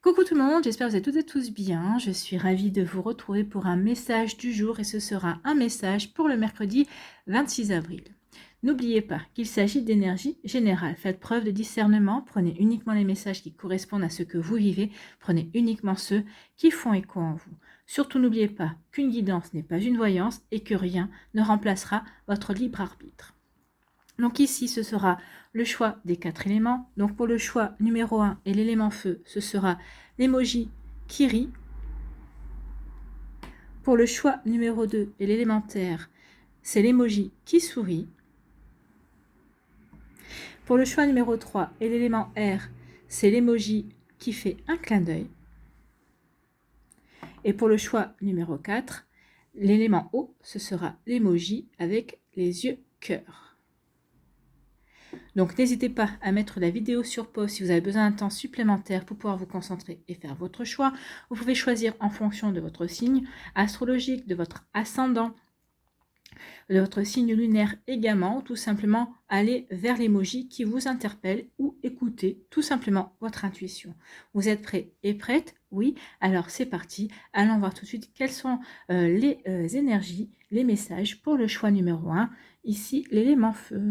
Coucou tout le monde, j'espère que vous êtes toutes et tous bien. Je suis ravie de vous retrouver pour un message du jour et ce sera un message pour le mercredi 26 avril. N'oubliez pas qu'il s'agit d'énergie générale. Faites preuve de discernement, prenez uniquement les messages qui correspondent à ce que vous vivez, prenez uniquement ceux qui font écho en vous. Surtout n'oubliez pas qu'une guidance n'est pas une voyance et que rien ne remplacera votre libre arbitre. Donc ici, ce sera le choix des 4 éléments. Donc pour le choix numéro 1 et l'élément feu, ce sera l'emoji qui rit. Pour le choix numéro 2 et l'élément terre, c'est l'emoji qui sourit. Pour le choix numéro 3 et l'élément air, c'est l'emoji qui fait un clin d'œil. Et pour le choix numéro 4, l'élément eau, ce sera l'emoji avec les yeux cœur. Donc n'hésitez pas à mettre la vidéo sur pause si vous avez besoin d'un temps supplémentaire pour pouvoir vous concentrer et faire votre choix. Vous pouvez choisir en fonction de votre signe astrologique, de votre ascendant, de votre signe lunaire également, ou tout simplement aller vers l'emoji qui vous interpelle ou écouter tout simplement votre intuition. Vous êtes prêts et prêtes? Oui, alors c'est parti. Allons voir tout de suite quelles sont les énergies, les messages pour le choix numéro 1. Ici, l'élément feu.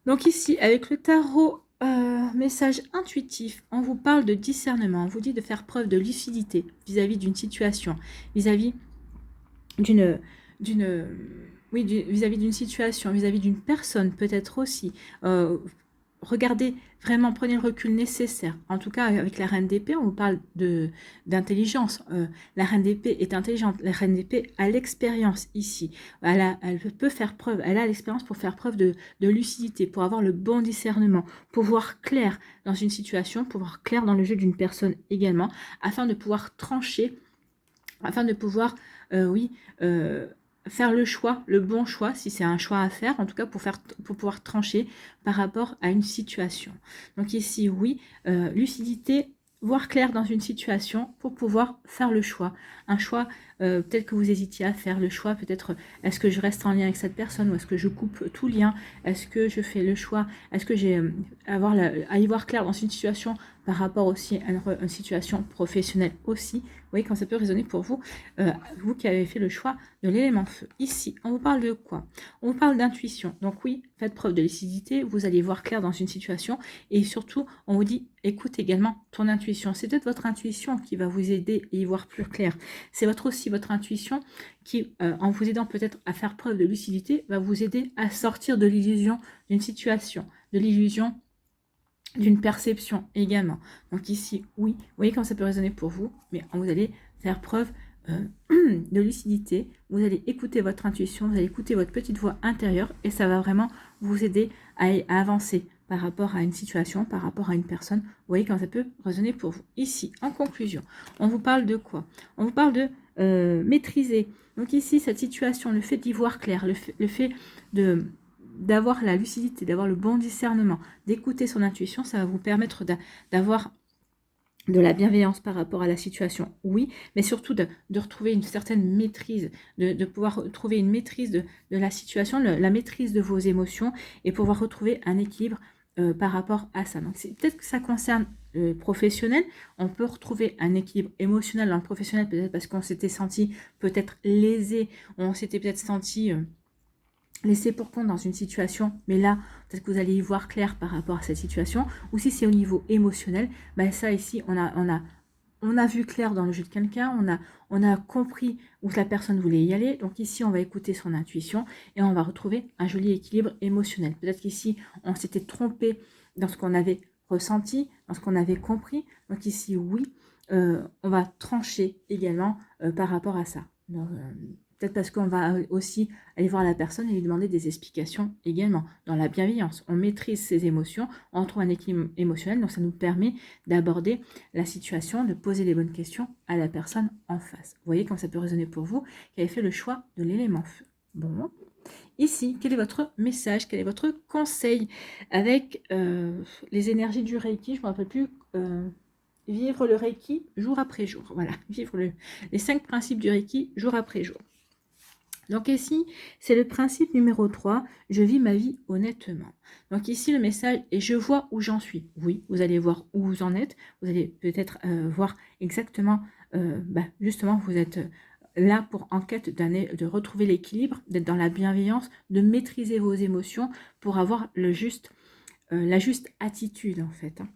Donc ici, avec le tarot message intuitif, on vous parle de discernement, on vous dit de faire preuve de lucidité vis-à-vis d'une situation, vis-à-vis vis-à-vis d'une situation, vis-à-vis d'une personne peut-être aussi. Regardez vraiment, prenez le recul nécessaire. En tout cas, avec la reine d'épée, on vous parle d'intelligence. La reine d'épée est intelligente. La reine d'épée a l'expérience ici. Elle peut faire preuve, elle a l'expérience pour faire preuve de lucidité, pour avoir le bon discernement, pour voir clair dans une situation, pour voir clair dans le jeu d'une personne également, afin de pouvoir trancher, afin de pouvoir, faire le choix, le bon choix, si c'est un choix à faire, en tout cas pour pouvoir trancher par rapport à une situation. Donc ici, oui, lucidité, voir clair dans une situation pour pouvoir faire le choix. Un choix, peut-être que vous hésitiez à faire le choix, peut-être est-ce que je reste en lien avec cette personne ou est-ce que je coupe tout lien, est-ce que je fais le choix, est-ce que j'ai à y voir clair dans une situation par rapport aussi à une situation professionnelle aussi. Vous voyez quand ça peut résonner pour vous, vous qui avez fait le choix de l'élément feu. Ici, on vous parle de quoi? On vous parle d'intuition. Donc oui, faites preuve de lucidité, vous allez voir clair dans une situation et surtout, on vous dit, écoute également ton intuition. C'est peut-être votre intuition qui va vous aider à y voir plus clair. C'est aussi votre intuition qui, en vous aidant peut-être à faire preuve de lucidité, va vous aider à sortir de l'illusion d'une situation, de l'illusion d'une perception également. Donc ici, oui, vous voyez comment ça peut résonner pour vous, mais vous allez faire preuve de lucidité, vous allez écouter votre intuition, vous allez écouter votre petite voix intérieure et ça va vraiment vous aider à avancer par rapport à une situation, par rapport à une personne. Vous voyez comment ça peut résonner pour vous. Ici, en conclusion, on vous parle de quoi? On vous parle de maîtriser. Donc ici, cette situation, le fait d'y voir clair, le fait d'avoir la lucidité, d'avoir le bon discernement, d'écouter son intuition, ça va vous permettre d'avoir de la bienveillance par rapport à la situation, oui, mais surtout de retrouver une certaine maîtrise, de pouvoir trouver une maîtrise de la situation, la maîtrise de vos émotions et pouvoir retrouver un équilibre par rapport à ça. Donc peut-être que ça concerne le professionnel, on peut retrouver un équilibre émotionnel dans le professionnel, peut-être parce qu'on s'était senti peut-être lésé, on s'était peut-être senti laissé pour compte dans une situation, mais là, peut-être que vous allez y voir clair par rapport à cette situation, ou si c'est au niveau émotionnel, ben ça ici, on a vu clair dans le jeu de quelqu'un, on a compris où la personne voulait y aller, donc ici, on va écouter son intuition, et on va retrouver un joli équilibre émotionnel. Peut-être qu'ici, on s'était trompé dans ce qu'on avait ressenti, dans ce qu'on avait compris, donc ici, oui, on va trancher également par rapport à ça. Donc, peut-être parce qu'on va aussi aller voir la personne et lui demander des explications également. Dans la bienveillance, on maîtrise ses émotions, on trouve un équilibre émotionnel, donc ça nous permet d'aborder la situation, de poser les bonnes questions à la personne en face. Vous voyez comment ça peut résonner pour vous qui avez fait le choix de l'élément feu. Bon, ici, quel est votre message, quel est votre conseil avec les énergies du Reiki? Je ne me rappelle plus... vivre le Reiki jour après jour. Voilà, vivre les 5 principes du Reiki jour après jour. Donc ici, c'est le principe numéro 3, je vis ma vie honnêtement. Donc ici, le message est je vois où j'en suis. Oui, vous allez voir où vous en êtes, vous allez peut-être voir exactement, justement, vous êtes là pour en quête de retrouver l'équilibre, d'être dans la bienveillance, de maîtriser vos émotions pour avoir la juste attitude en fait, hein.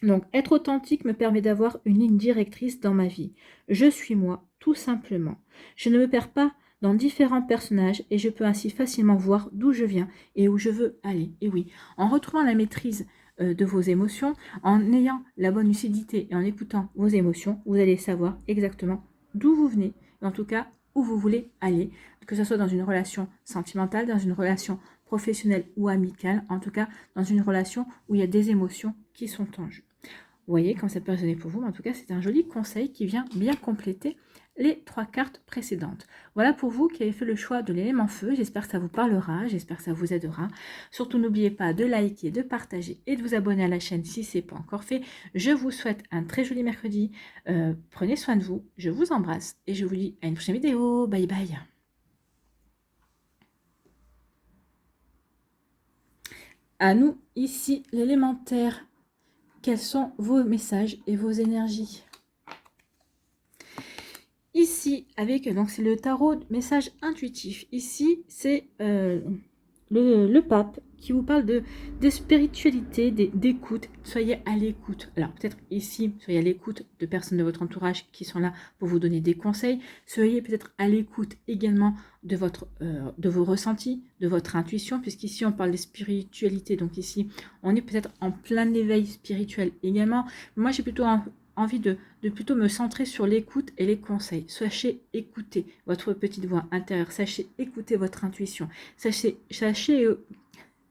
Donc, être authentique me permet d'avoir une ligne directrice dans ma vie. Je suis moi, tout simplement. Je ne me perds pas dans différents personnages et je peux ainsi facilement voir d'où je viens et où je veux aller. Et oui, en retrouvant la maîtrise de vos émotions, en ayant la bonne lucidité et en écoutant vos émotions, vous allez savoir exactement d'où vous venez, et en tout cas où vous voulez aller, que ce soit dans une relation sentimentale, dans une relation professionnelle ou amicale, en tout cas dans une relation où il y a des émotions qui sont en jeu. Vous voyez comme ça peut résonner pour vous, mais en tout cas c'est un joli conseil qui vient bien compléter les 3 cartes précédentes. Voilà pour vous qui avez fait le choix de l'élément feu, j'espère que ça vous parlera, j'espère que ça vous aidera. Surtout n'oubliez pas de liker, de partager et de vous abonner à la chaîne si ce n'est pas encore fait. Je vous souhaite un très joli mercredi, prenez soin de vous, je vous embrasse et je vous dis à une prochaine vidéo, bye bye. À nous ici l'élémentaire. Quels sont vos messages et vos énergies? Ici, donc c'est le tarot message intuitif. Ici, c'est le pape qui vous parle de spiritualité, d'écoute. Soyez à l'écoute. Alors, peut-être ici, soyez à l'écoute de personnes de votre entourage qui sont là pour vous donner des conseils. Soyez peut-être à l'écoute également de vos ressentis, de votre intuition, puisqu'ici, on parle de spiritualité. Donc ici, on est peut-être en plein éveil spirituel également. Moi, j'ai plutôt envie de plutôt me centrer sur l'écoute et les conseils. Sachez écouter votre petite voix intérieure, sachez écouter votre intuition, sachez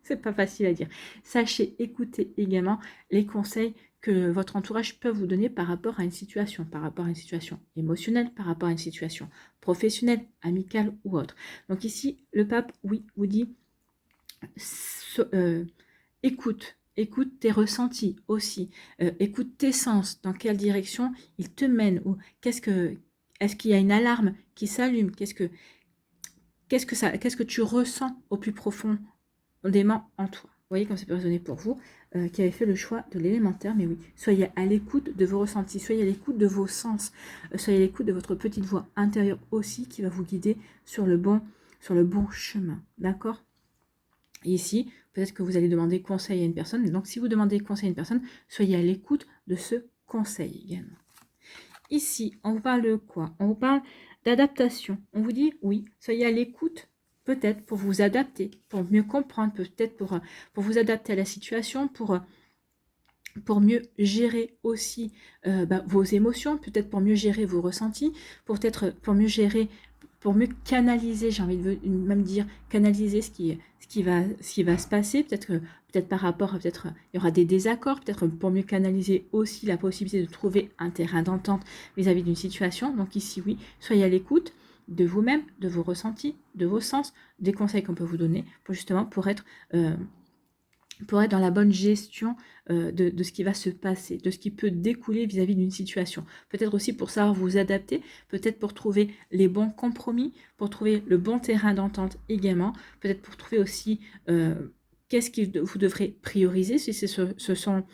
c'est pas facile à dire, sachez écouter également les conseils que votre entourage peut vous donner par rapport à une situation émotionnelle, par rapport à une situation professionnelle, amicale ou autre. Donc ici, le pape, oui, vous dit écoute tes ressentis aussi, écoute tes sens, dans quelle direction ils te mènent, ou est-ce qu'il y a une alarme qui s'allume, qu'est-ce que tu ressens au plus profondément en toi. Vous voyez comme ça peut résonner pour vous, qui avez fait le choix de l'élémentaire, mais oui, soyez à l'écoute de vos ressentis, soyez à l'écoute de vos sens, soyez à l'écoute de votre petite voix intérieure aussi, qui va vous guider sur le bon chemin, d'accord? Ici, peut-être que vous allez demander conseil à une personne. Donc, si vous demandez conseil à une personne, soyez à l'écoute de ce conseil également. Ici, on vous parle de quoi? On vous parle d'adaptation. On vous dit, oui, soyez à l'écoute, peut-être pour vous adapter, pour mieux comprendre, peut-être pour vous adapter à la situation, pour mieux gérer aussi vos émotions, peut-être pour mieux gérer vos ressentis, pour mieux gérer, pour mieux canaliser, j'ai envie de même dire canaliser ce qui va se passer, peut-être par rapport, peut-être il y aura des désaccords, peut-être pour mieux canaliser aussi la possibilité de trouver un terrain d'entente vis-à-vis d'une situation. Donc ici, oui, soyez à l'écoute de vous-même, de vos ressentis, de vos sens, des conseils qu'on peut vous donner pour être dans la bonne gestion de ce qui va se passer, de ce qui peut découler vis-à-vis d'une situation. Peut-être aussi pour savoir vous adapter, peut-être pour trouver les bons compromis, pour trouver le bon terrain d'entente également, peut-être pour trouver aussi qu'est-ce que vous devrez prioriser, si ce sont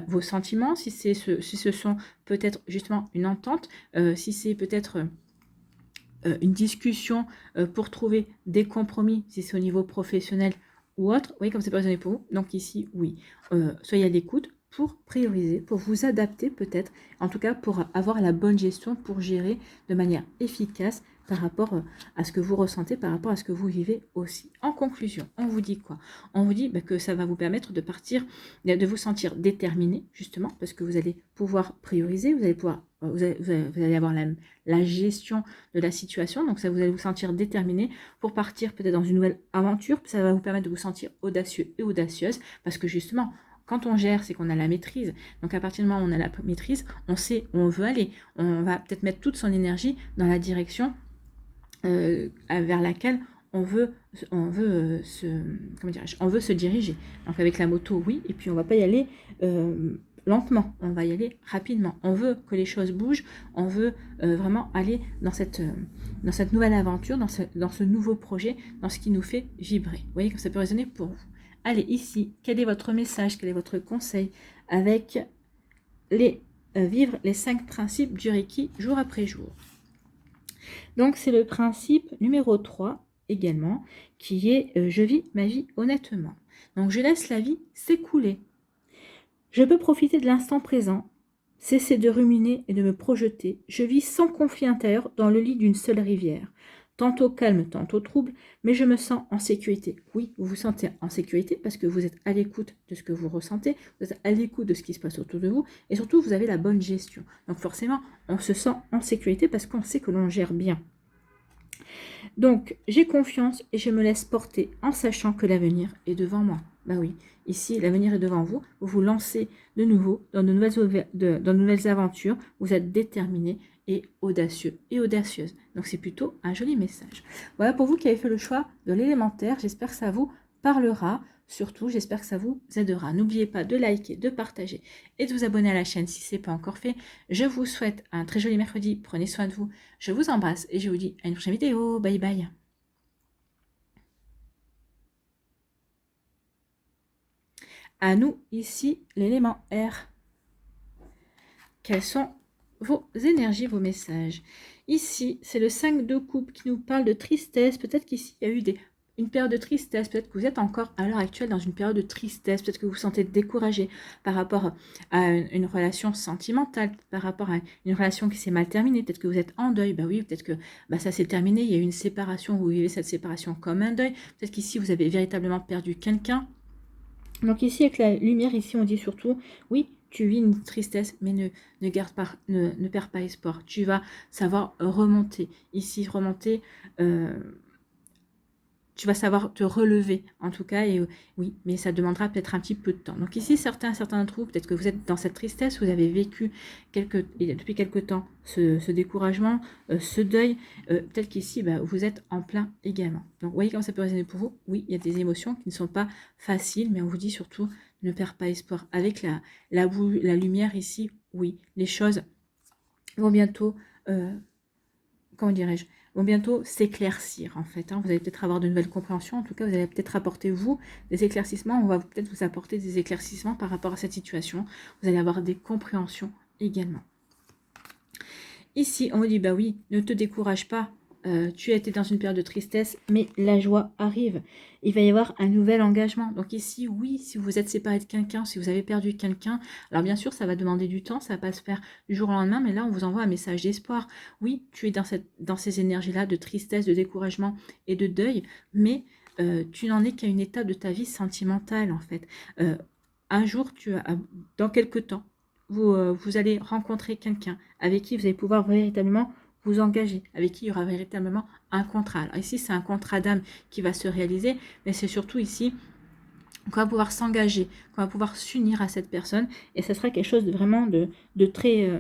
vos sentiments, si ce sont peut-être justement une entente, si c'est peut-être une discussion pour trouver des compromis, si c'est au niveau professionnel ou autre. Oui, comme c'est pas raisonné pour vous. Donc ici, oui, soyez à l'écoute pour prioriser, pour vous adapter peut-être, en tout cas pour avoir la bonne gestion, pour gérer de manière efficace par rapport à ce que vous ressentez, par rapport à ce que vous vivez aussi. En conclusion, on vous dit quoi? On vous dit que ça va vous permettre de partir, de vous sentir déterminé, justement, parce que vous allez pouvoir prioriser, vous allez avoir la gestion de la situation, donc ça vous allez vous sentir déterminé pour partir peut-être dans une nouvelle aventure, ça va vous permettre de vous sentir audacieux et audacieuse, parce que justement, quand on gère, c'est qu'on a la maîtrise. Donc à partir du moment où on a la maîtrise, on sait où on veut aller. On va peut-être mettre toute son énergie dans la direction vers laquelle on veut se diriger. Donc avec la moto, oui, et puis on va pas y aller lentement, on va y aller rapidement. On veut que les choses bougent, on veut vraiment aller dans cette nouvelle aventure, dans ce nouveau projet, dans ce qui nous fait vibrer. Vous voyez comme ça peut résonner pour vous. Allez, ici, quel est votre message, quel est votre conseil avec vivre les 5 principes du Reiki jour après jour. Donc, c'est le principe numéro 3 également, qui est je vis ma vie honnêtement. Donc, je laisse la vie s'écouler. Je peux profiter de l'instant présent, cesser de ruminer et de me projeter. Je vis sans conflit intérieur dans le lit d'une seule rivière. Tantôt calme, tantôt trouble, mais je me sens en sécurité. Oui, vous vous sentez en sécurité parce que vous êtes à l'écoute de ce que vous ressentez, vous êtes à l'écoute de ce qui se passe autour de vous, et surtout, vous avez la bonne gestion. Donc forcément, on se sent en sécurité parce qu'on sait que l'on gère bien. Donc, j'ai confiance et je me laisse porter en sachant que l'avenir est devant moi. Ben oui, ici, l'avenir est devant vous. Vous vous lancez de nouveau dans de nouvelles aventures. Vous êtes déterminé et audacieux et audacieuse. Donc, c'est plutôt un joli message. Voilà pour vous qui avez fait le choix de l'élémentaire. J'espère que ça vous parlera. Surtout, j'espère que ça vous aidera. N'oubliez pas de liker, de partager et de vous abonner à la chaîne si ce n'est pas encore fait. Je vous souhaite un très joli mercredi. Prenez soin de vous. Je vous embrasse et je vous dis à une prochaine vidéo. Bye bye. À nous, ici, l'élément R. Quelles sont vos énergies, vos messages? Ici, c'est le 5 de coupe qui nous parle de tristesse. Peut-être qu'ici, il y a eu une période de tristesse. Peut-être que vous êtes encore à l'heure actuelle dans une période de tristesse. Peut-être que vous vous sentez découragé par rapport à une relation sentimentale, par rapport à une relation qui s'est mal terminée. Peut-être que vous êtes en deuil. Bah oui, peut-être que ça s'est terminé. Il y a eu une séparation. Vous vivez cette séparation comme un deuil. Peut-être qu'ici, vous avez véritablement perdu quelqu'un. Donc ici, avec la lumière, ici, on dit surtout, oui, tu vis une tristesse, mais ne perds pas espoir. Tu vas savoir remonter. Ici, remonter, tu vas savoir te relever, en tout cas, et oui, mais ça demandera peut-être un petit peu de temps. Donc ici, certains d'entre vous, peut-être que vous êtes dans cette tristesse, vous avez vécu depuis quelque temps ce découragement, ce deuil, peut-être qu'ici, vous êtes en plein également. Donc, vous voyez comment ça peut résonner pour vous? Oui, il y a des émotions qui ne sont pas faciles, mais on vous dit surtout, ne perds pas espoir. Avec la lumière ici, oui, les choses vont bientôt, comment dirais-je, vont bientôt s'éclaircir en fait. Vous allez peut-être avoir de nouvelles compréhensions, en tout cas vous allez peut-être apporter vous des éclaircissements, on va peut-être vous apporter des éclaircissements par rapport à cette situation, vous allez avoir des compréhensions également. Ici on vous dit bah oui, ne te décourage pas, tu as été dans une période de tristesse, mais la joie arrive. Il va y avoir un nouvel engagement. Donc ici, oui, si vous êtes séparé de quelqu'un, si vous avez perdu quelqu'un, alors bien sûr, ça va demander du temps, ça ne va pas se faire du jour au lendemain, mais là, on vous envoie un message d'espoir. Oui, tu es dans ces énergies-là de tristesse, de découragement et de deuil, mais tu n'en es qu'à une étape de ta vie sentimentale, en fait. Un jour, dans quelques temps, vous allez rencontrer quelqu'un avec qui vous allez pouvoir véritablement vous engager, avec qui il y aura véritablement un contrat. Alors ici, c'est un contrat d'âme qui va se réaliser, mais c'est surtout ici qu'on va pouvoir s'engager, qu'on va pouvoir s'unir à cette personne, et ce sera quelque chose de vraiment de très...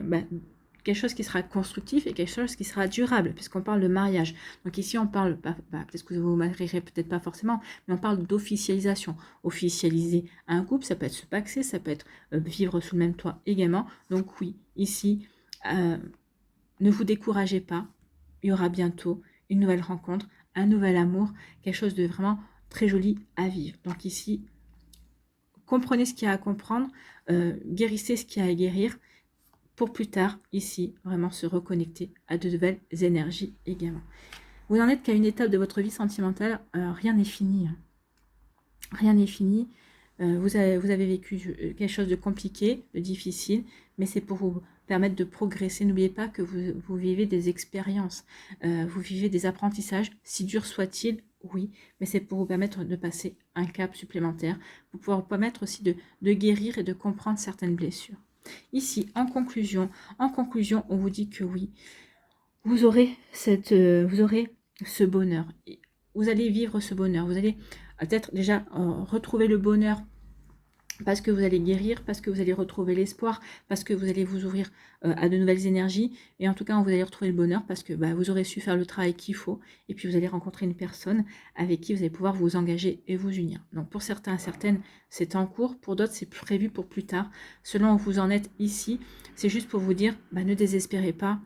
quelque chose qui sera constructif et quelque chose qui sera durable, puisqu'on parle de mariage. Donc ici, on parle, peut-être que vous vous marierez, peut-être pas forcément, mais on parle d'officialisation. Officialiser un couple, ça peut être se paxer, ça peut être vivre sous le même toit également. Donc oui, ici... ne vous découragez pas, il y aura bientôt une nouvelle rencontre, un nouvel amour, quelque chose de vraiment très joli à vivre. Donc ici, comprenez ce qu'il y a à comprendre, guérissez ce qu'il y a à guérir, pour plus tard, ici, vraiment se reconnecter à de nouvelles énergies également. Vous n'en êtes qu'à une étape de votre vie sentimentale, rien n'est fini. Rien n'est fini. Vous avez vécu quelque chose de compliqué, de difficile, mais c'est pour vous permettre de progresser. N'oubliez pas que vous vivez des expériences, vous vivez des apprentissages, si durs soient-ils, oui, mais c'est pour vous permettre de passer un cap supplémentaire, pour pouvoir vous permettre aussi de guérir et de comprendre certaines blessures. Ici, en conclusion, on vous dit que oui, vous aurez ce bonheur. Vous allez vivre ce bonheur. Vous allez peut-être déjà retrouver le bonheur parce que vous allez guérir, parce que vous allez retrouver l'espoir, parce que vous allez vous ouvrir à de nouvelles énergies, et en tout cas, vous allez retrouver le bonheur parce que vous aurez su faire le travail qu'il faut, et puis vous allez rencontrer une personne avec qui vous allez pouvoir vous engager et vous unir. Donc pour certains, certaines, c'est en cours, pour d'autres, c'est prévu pour plus tard. Selon où vous en êtes ici, c'est juste pour vous dire, ne désespérez pas,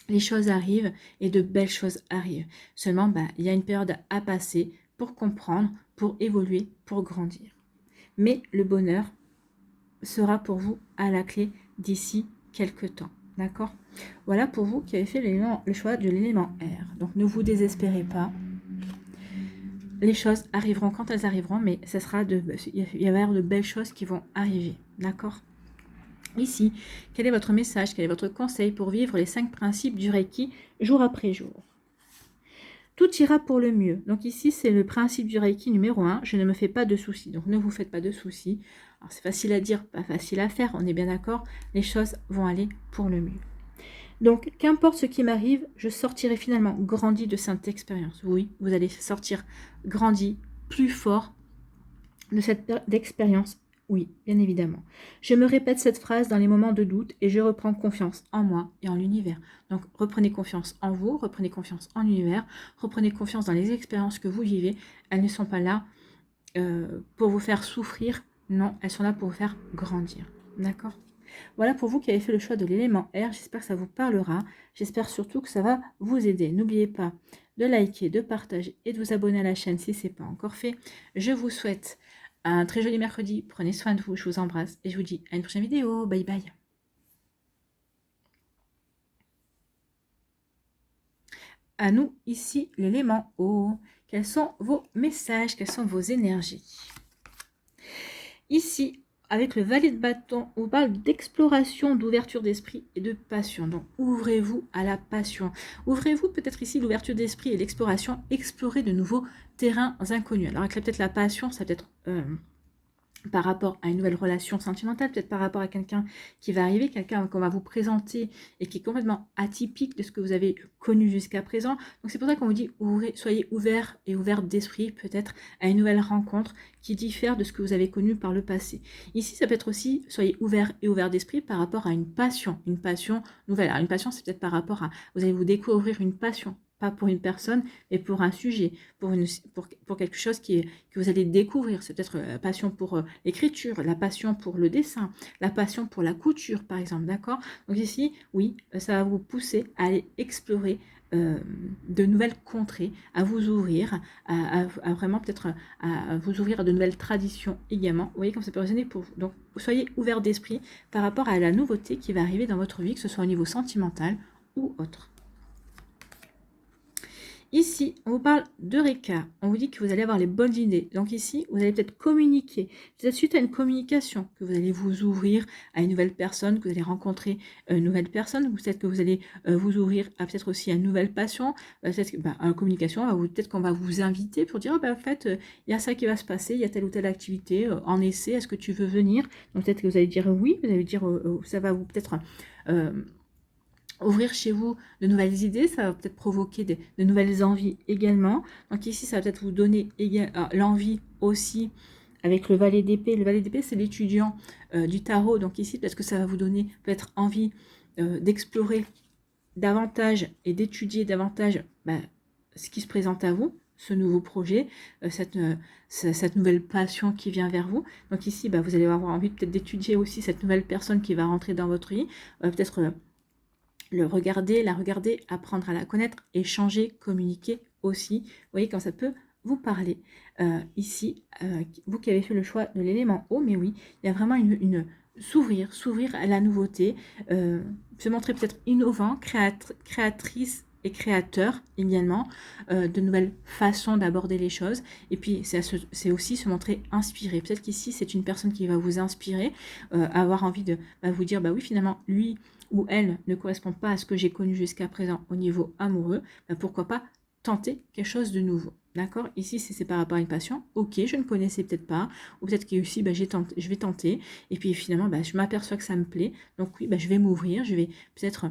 les choses arrivent et de belles choses arrivent. Seulement, il y a une période à passer pour comprendre, pour évoluer, pour grandir. Mais le bonheur sera pour vous à la clé d'ici quelques temps. D'accord? Voilà pour vous qui avez fait le choix de l'élément R. Donc ne vous désespérez pas. Les choses arriveront quand elles arriveront, mais ça sera il va y avoir de belles choses qui vont arriver. D'accord? Ici, quel est votre message? Quel est votre conseil pour vivre les 5 principes du Reiki jour après jour? Tout ira pour le mieux. Donc ici, c'est le principe du Reiki numéro 1. Je ne me fais pas de soucis. Donc ne vous faites pas de soucis. Alors c'est facile à dire, pas facile à faire. On est bien d'accord. Les choses vont aller pour le mieux. Donc qu'importe ce qui m'arrive, je sortirai finalement grandi de cette expérience. Oui, vous allez sortir grandi, plus fort de cette expérience. Oui, bien évidemment. Je me répète cette phrase dans les moments de doute et je reprends confiance en moi et en l'univers. Donc reprenez confiance en vous, reprenez confiance en l'univers, reprenez confiance dans les expériences que vous vivez. Elles ne sont pas là pour vous faire souffrir, non, elles sont là pour vous faire grandir. D'accord? Voilà pour vous qui avez fait le choix de l'élément R. J'espère que ça vous parlera. J'espère surtout que ça va vous aider. N'oubliez pas de liker, de partager et de vous abonner à la chaîne si ce n'est pas encore fait. Je vous souhaite un très joli mercredi. Prenez soin de vous. Je vous embrasse et je vous dis à une prochaine vidéo. Bye bye. À nous, ici, l'élément O. Quels sont vos messages? Quelles sont vos énergies? Ici, avec le valet de bâton, on parle d'exploration, d'ouverture d'esprit et de passion. Donc, ouvrez-vous à la passion. Ouvrez-vous peut-être ici l'ouverture d'esprit et l'exploration. Explorez de nouveaux terrains inconnus. Alors, avec peut-être la passion, ça peut être par rapport à une nouvelle relation sentimentale, peut-être par rapport à quelqu'un qui va arriver, quelqu'un qu'on va vous présenter et qui est complètement atypique de ce que vous avez connu jusqu'à présent. Donc c'est pour ça qu'on vous dit, soyez ouverts et ouvertes d'esprit peut-être à une nouvelle rencontre qui diffère de ce que vous avez connu par le passé. Ici, ça peut être aussi, soyez ouverts et ouverts d'esprit par rapport à une passion nouvelle. Alors une passion, c'est peut-être par rapport à, vous allez vous découvrir une passion, pas pour une personne, mais pour un sujet, pour quelque chose que vous allez découvrir. C'est peut-être la passion pour l'écriture, la passion pour le dessin, la passion pour la couture, par exemple, d'accord? Donc ici, oui, ça va vous pousser à aller explorer de nouvelles contrées, à vous ouvrir, à vraiment peut-être à vous ouvrir à de nouvelles traditions également. Vous voyez comme ça peut résonner pour vous. Donc, soyez ouverts d'esprit par rapport à la nouveauté qui va arriver dans votre vie, que ce soit au niveau sentimental ou autre. Ici, on vous parle d'Eureka. On vous dit que vous allez avoir les bonnes idées. Donc ici, vous allez peut-être communiquer. C'est suite à une communication que vous allez vous ouvrir à une nouvelle personne, que vous allez rencontrer une nouvelle personne. Peut-être que vous allez vous ouvrir à peut-être aussi à une nouvelle passion. Peut-être que une communication, peut-être qu'on va vous inviter pour dire, en fait, il y a ça qui va se passer, il y a telle ou telle activité en essai. Est-ce que tu veux venir? Donc peut-être que vous allez dire oui, vous allez dire, ça va vous peut-être ouvrir chez vous de nouvelles idées, ça va peut-être provoquer de nouvelles envies également. Donc ici, ça va peut-être vous donner l'envie aussi avec le valet d'épée. Le valet d'épée, c'est l'étudiant du tarot. Donc ici, peut-être que ça va vous donner peut-être envie d'explorer davantage et d'étudier davantage ce qui se présente à vous, ce nouveau projet, cette nouvelle passion qui vient vers vous. Donc ici, vous allez avoir envie peut-être d'étudier aussi cette nouvelle personne qui va rentrer dans votre vie, peut-être la regarder, apprendre à la connaître, échanger, communiquer aussi. Vous voyez quand ça peut vous parler. Ici, vous qui avez fait le choix de l'élément O, mais oui, il y a vraiment s'ouvrir à la nouveauté, se montrer peut-être innovant, créatrice et créateur également, de nouvelles façons d'aborder les choses. Et puis, c'est aussi se montrer inspiré. Peut-être qu'ici, c'est une personne qui va vous inspirer, avoir envie de vous dire, oui, finalement, lui ou elle ne correspond pas à ce que j'ai connu jusqu'à présent au niveau amoureux, pourquoi pas tenter quelque chose de nouveau. D'accord? Ici, si c'est par rapport à une passion, ok, je ne connaissais peut-être pas, ou peut-être que aussi, je vais tenter, et puis finalement, je m'aperçois que ça me plaît, donc oui, je vais m'ouvrir, je vais peut-être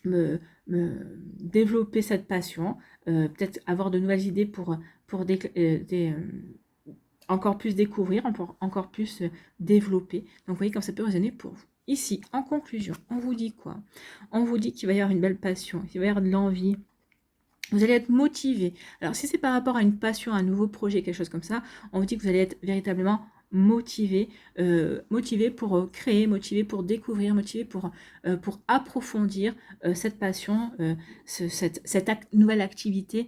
me développer cette passion, peut-être avoir de nouvelles idées pour encore plus découvrir, encore plus développer. Donc, vous voyez comme ça peut résonner pour vous. Ici, en conclusion, on vous dit quoi? On vous dit qu'il va y avoir une belle passion, qu'il va y avoir de l'envie. Vous allez être motivé. Alors, si c'est par rapport à une passion, un nouveau projet, quelque chose comme ça, on vous dit que vous allez être véritablement motivé, motivé pour créer, motivé pour découvrir, motivé pour approfondir cette passion, cette nouvelle activité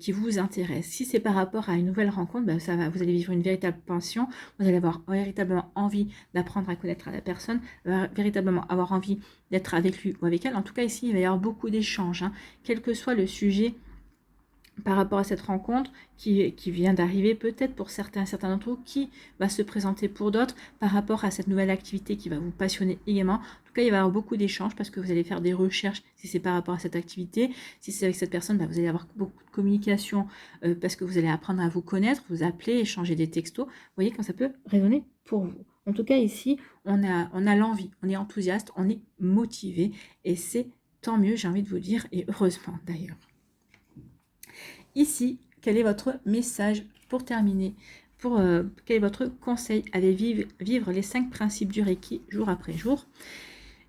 qui vous intéresse. Si c'est par rapport à une nouvelle rencontre, ben, vous allez vivre une véritable passion, vous allez avoir véritablement envie d'apprendre à connaître la personne, véritablement avoir envie d'être avec lui ou avec elle. En tout cas, ici, il va y avoir beaucoup d'échanges, hein, quel que soit le sujet par rapport à cette rencontre qui vient d'arriver, peut-être pour certains d'entre vous, qui va se présenter pour d'autres, par rapport à cette nouvelle activité qui va vous passionner également. En tout cas, il va y avoir beaucoup d'échanges parce que vous allez faire des recherches si c'est par rapport à cette activité. Si c'est avec cette personne, vous allez avoir beaucoup de communication parce que vous allez apprendre à vous connaître, vous appeler, échanger des textos. Vous voyez quand ça peut résonner pour vous. En tout cas, ici, on a l'envie, on est enthousiaste, on est motivé et c'est tant mieux, j'ai envie de vous dire, et heureusement d'ailleurs. Ici, quel est votre message pour terminer? Quel est votre conseil? Allez vivre les 5 principes du Reiki jour après jour.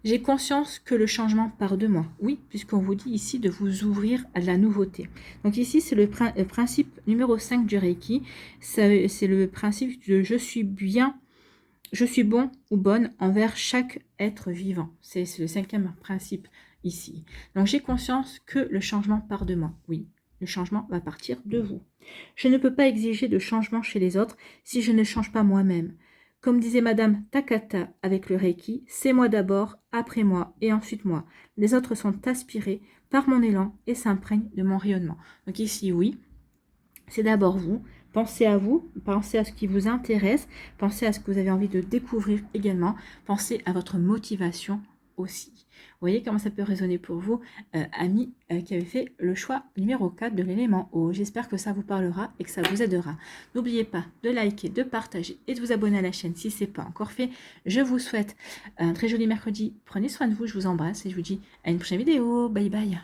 J'ai conscience que le changement part de moi. Oui, puisqu'on vous dit ici de vous ouvrir à la nouveauté. Donc ici, c'est le principe numéro 5 du Reiki. C'est le principe de je suis bon ou bonne envers chaque être vivant. C'est le 5e principe ici. Donc j'ai conscience que le changement part de moi. Oui. Le changement va partir de vous. Je ne peux pas exiger de changement chez les autres si je ne change pas moi-même. Comme disait Madame Takata avec le Reiki, c'est moi d'abord, après moi et ensuite moi. Les autres sont aspirés par mon élan et s'imprègnent de mon rayonnement. Donc ici, oui, c'est d'abord vous. Pensez à vous, pensez à ce qui vous intéresse, pensez à ce que vous avez envie de découvrir également, pensez à votre motivation aussi. Vous voyez comment ça peut résonner pour vous, amis qui avez fait le choix numéro 4 de l'élément eau. J'espère que ça vous parlera et que ça vous aidera. N'oubliez pas de liker, de partager et de vous abonner à la chaîne si ce n'est pas encore fait. Je vous souhaite un très joli mercredi. Prenez soin de vous, je vous embrasse et je vous dis à une prochaine vidéo. Bye bye.